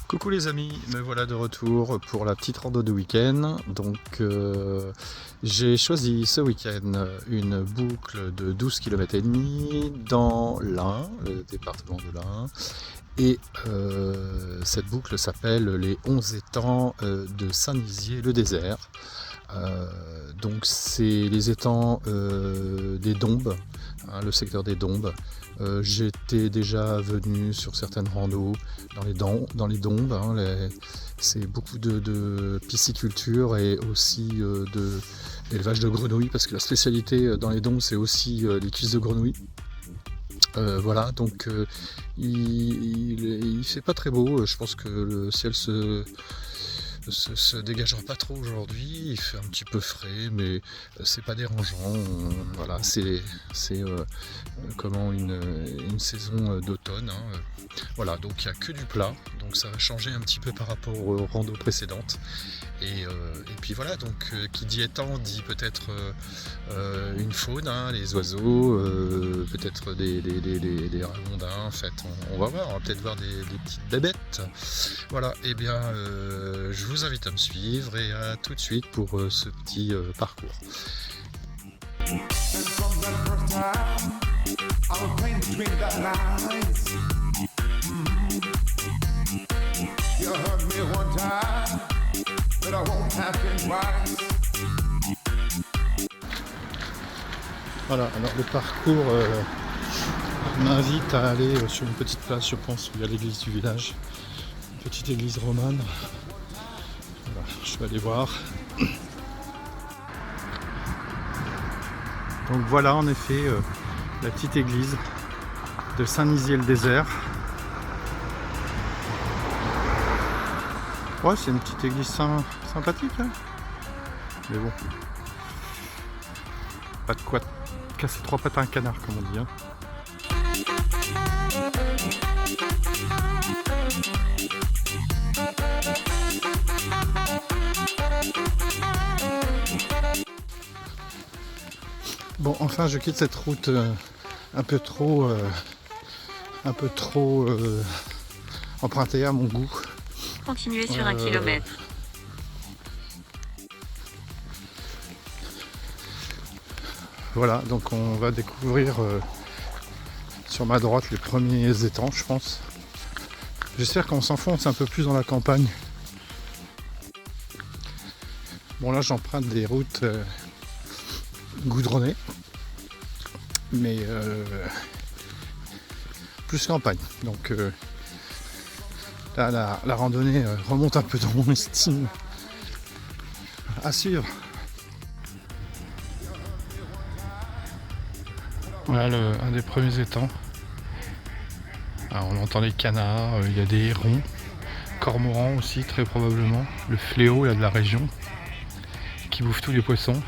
Coucou les amis, me voilà de retour pour la petite rando de week-end. Donc j'ai choisi ce week-end une boucle de 12 km et demi dans l'Ain, le département de l'Ain. Et cette boucle s'appelle les 11 étangs de Saint-Nizier-le-Désert. Donc c'est les étangs des Dombes, hein, le secteur des Dombes. J'étais déjà venu sur certaines randos dans les Dombes, hein, c'est beaucoup de pisciculture et aussi d'élevage de grenouilles, parce que la spécialité dans les Dombes c'est aussi les cuisses de grenouilles. Voilà, donc il fait pas très beau, je pense que le ciel se dégagera pas trop aujourd'hui, il fait un petit peu frais, mais c'est pas dérangeant. Voilà, c'est comment une saison d'automne, hein. Voilà, donc il n'y a que du plat, donc ça va changer un petit peu par rapport aux randos précédentes. Et puis voilà, donc qui dit étang dit peut-être une faune, hein, les oiseaux, peut-être des ragondins. En fait, on va voir, on va peut-être voir des petites bébêtes. Voilà, et bien je vous invite à me suivre et à tout de suite pour ce petit parcours. Voilà, alors le parcours m'invite à aller sur une petite place, je pense, où il y a l'église du village, une petite église romane. Voilà, je vais aller voir. Donc voilà en effet la petite église de Saint-Nizier-le-Désert. Ouais, c'est une petite église sympathique, hein. Mais bon, pas de quoi casser trois pattes à un canard, comme on dit, hein. Bon, enfin, je quitte cette route un peu trop empruntée à mon goût. Continuez sur 1 kilomètre. Voilà, donc on va découvrir sur ma droite les premiers étangs, je pense. J'espère qu'on s'enfonce un peu plus dans la campagne. Bon, là j'emprunte des routes goudronnées, mais plus campagne. Donc là la randonnée remonte un peu dans mon estime. À suivre. Voilà un des premiers étangs. Alors, on entend les canards, il y a des hérons, cormorans aussi très probablement, le fléau là, de la région qui bouffe tous les poissons.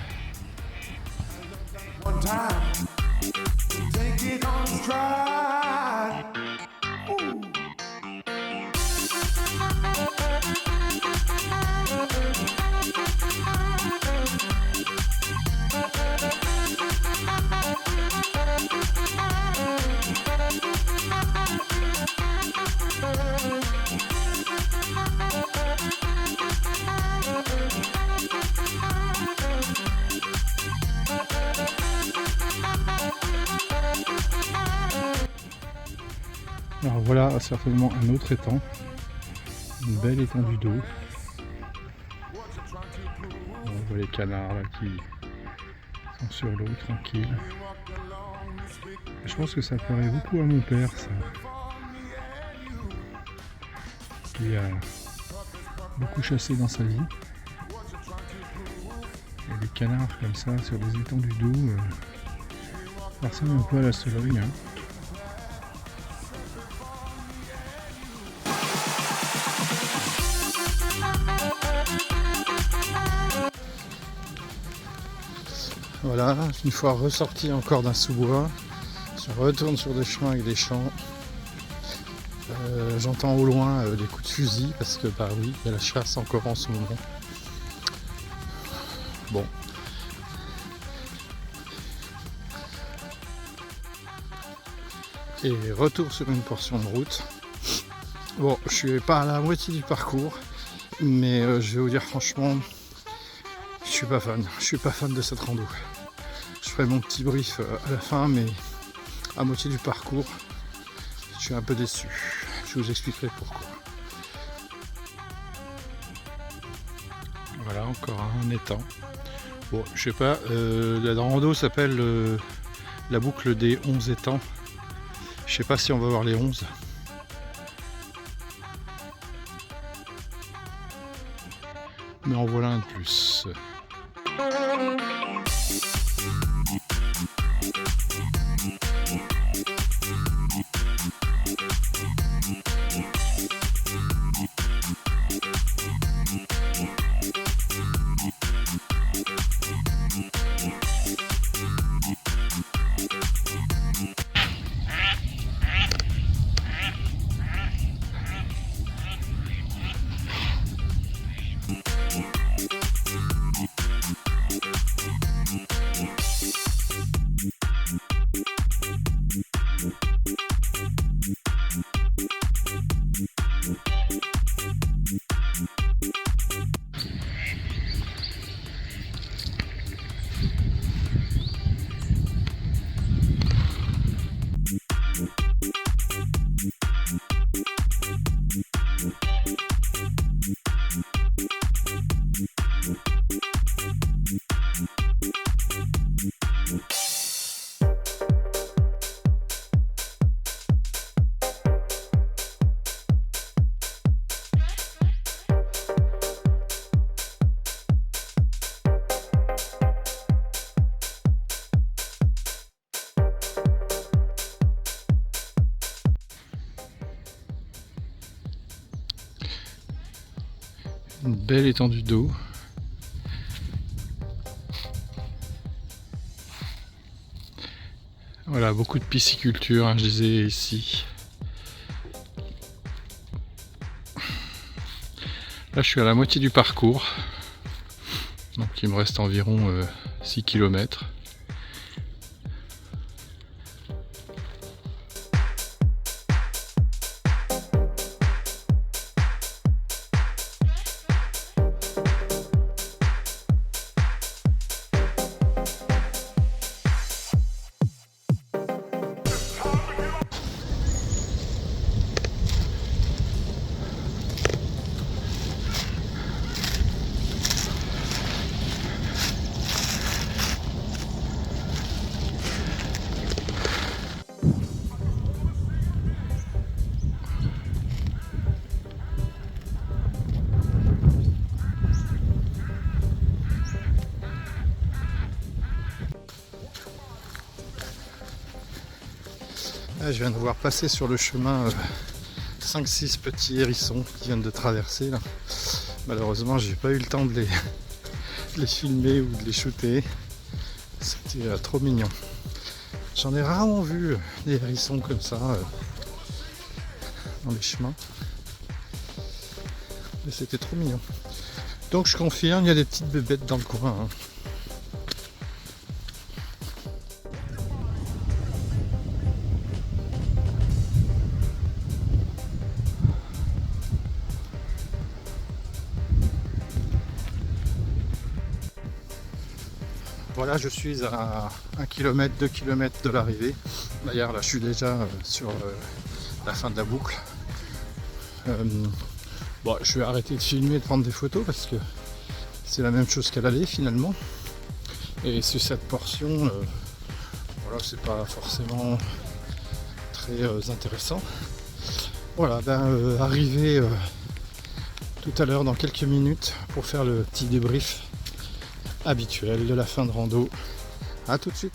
Alors voilà certainement un autre étang, une belle étendue d'eau. On voit les canards là qui sont sur l'eau tranquille. Je pense que ça plairait beaucoup à mon père, ça. Qui a beaucoup chassé dans sa vie. Et des canards comme ça sur des étendues d'eau, ça ressemble un peu à la Sologne, hein. Voilà, une fois ressorti encore d'un sous-bois, je retourne sur des chemins avec des champs. J'entends au loin des coups de fusil parce que bah oui, il y a la chasse encore en ce moment. Bon. Et retour sur une portion de route Bon, je suis pas à la moitié du parcours, mais je vais vous dire franchement, je suis pas fan. Je suis pas fan de cette rando. Je ferai mon petit brief à la fin, mais à moitié du parcours, je suis un peu déçu. Je vous expliquerai pourquoi. Voilà, encore un étang. Bon, je sais pas, la rando s'appelle la boucle des 11 étangs. Je sais pas si on va voir les 11. Mais en voilà un de plus. Une belle étendue d'eau. Voilà, beaucoup de pisciculture, hein, je disais ici. Là, je suis à la moitié du parcours. Donc, il me reste environ 6 km. Là, je viens de voir passer sur le chemin 5-6 petits hérissons qui viennent de traverser. Là. Malheureusement, j'ai pas eu le temps de les filmer ou de les shooter. C'était trop mignon. J'en ai rarement vu des hérissons comme ça dans les chemins. Mais c'était trop mignon. Donc je confirme, il y a des petites bébêtes dans le coin. Hein. Voilà, je suis à 1 km, 2 km de l'arrivée. D'ailleurs, là, je suis déjà sur la fin de la boucle. Bon, je vais arrêter de filmer et de prendre des photos parce que c'est la même chose qu'à l'aller finalement. Et sur cette portion, voilà, c'est pas forcément très intéressant. Voilà, arrivé tout à l'heure dans quelques minutes pour faire le petit débrief habituel de la fin de rando. A tout de suite.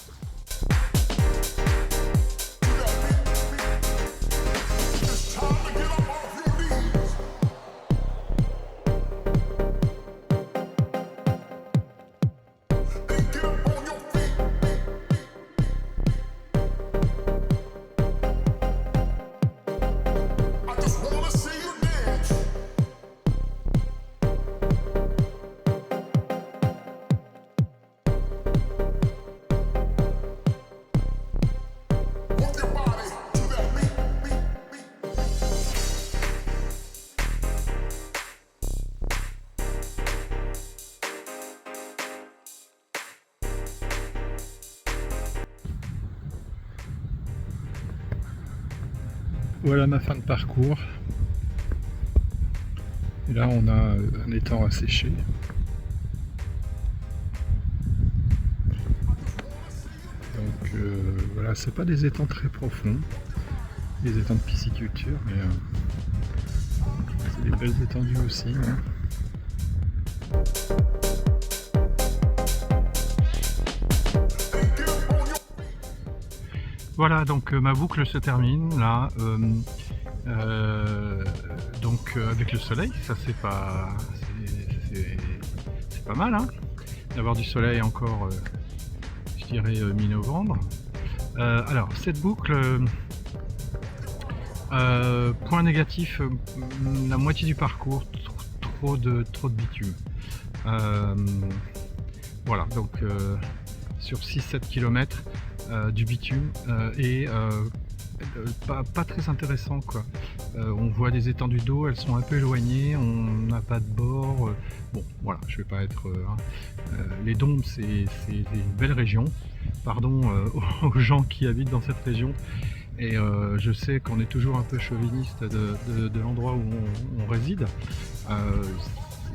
Voilà ma fin de parcours. Et là on a un étang asséché. Donc voilà, c'est pas des étangs très profonds, des étangs de pisciculture, mais c'est des belles étendues aussi. Hein. Voilà, donc ma boucle se termine là. Donc avec le soleil, ça c'est pas mal hein, d'avoir du soleil encore, je dirais mi-novembre. Alors cette boucle, point négatif, la moitié du parcours, trop de bitume. Voilà, donc sur 6-7 km du bitume et pas très intéressant quoi. On voit des étendues d'eau, elles sont un peu éloignées, on n'a pas de bord. Bon voilà, je vais pas être... les Dombes c'est une belle région, pardon aux gens qui habitent dans cette région. Et je sais qu'on est toujours un peu chauviniste de l'endroit où on réside.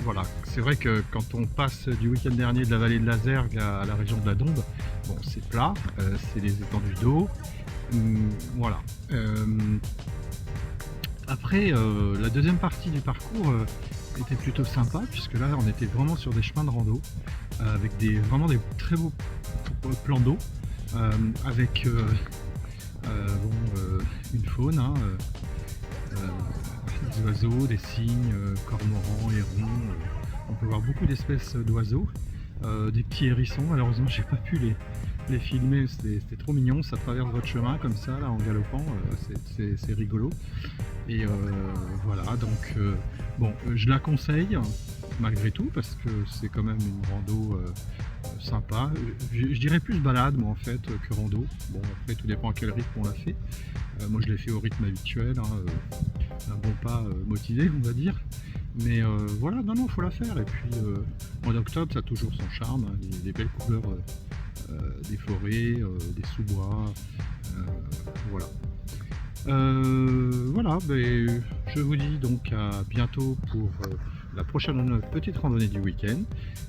Voilà, c'est vrai que quand on passe du week-end dernier de la vallée de la Zergue à la région de la Dombe, bon c'est plat, c'est des étendues d'eau, voilà. Après, la deuxième partie du parcours était plutôt sympa, puisque là on était vraiment sur des chemins de rando, avec vraiment des très beaux plans d'eau, avec une faune, hein, des oiseaux, des cygnes, cormorans, hérons. On peut voir beaucoup d'espèces d'oiseaux, des petits hérissons. Malheureusement, j'ai pas pu les filmer, c'était trop mignon. Ça traverse votre chemin comme ça, là, en galopant, c'est rigolo. Et voilà, donc bon, je la conseille malgré tout parce que c'est quand même une rando sympa. Je dirais plus balade moi en fait que rando. Bon après tout dépend à quel rythme on l'a fait. Moi je l'ai fait au rythme habituel, hein, un bon pas motivé on va dire. Mais voilà, non, faut la faire. Et puis en octobre ça a toujours son charme, hein, les belles couleurs des forêts, des sous-bois, voilà. Voilà, ben, je vous dis donc à bientôt pour la prochaine petite randonnée du week-end.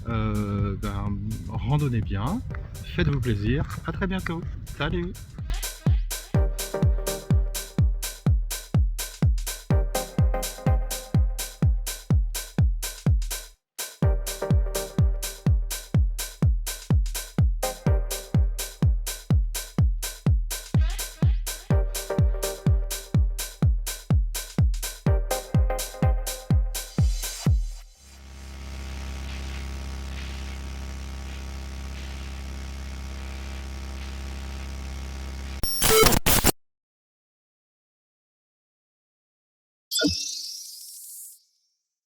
Ben, randonnez bien, faites-vous plaisir, à très bientôt, salut!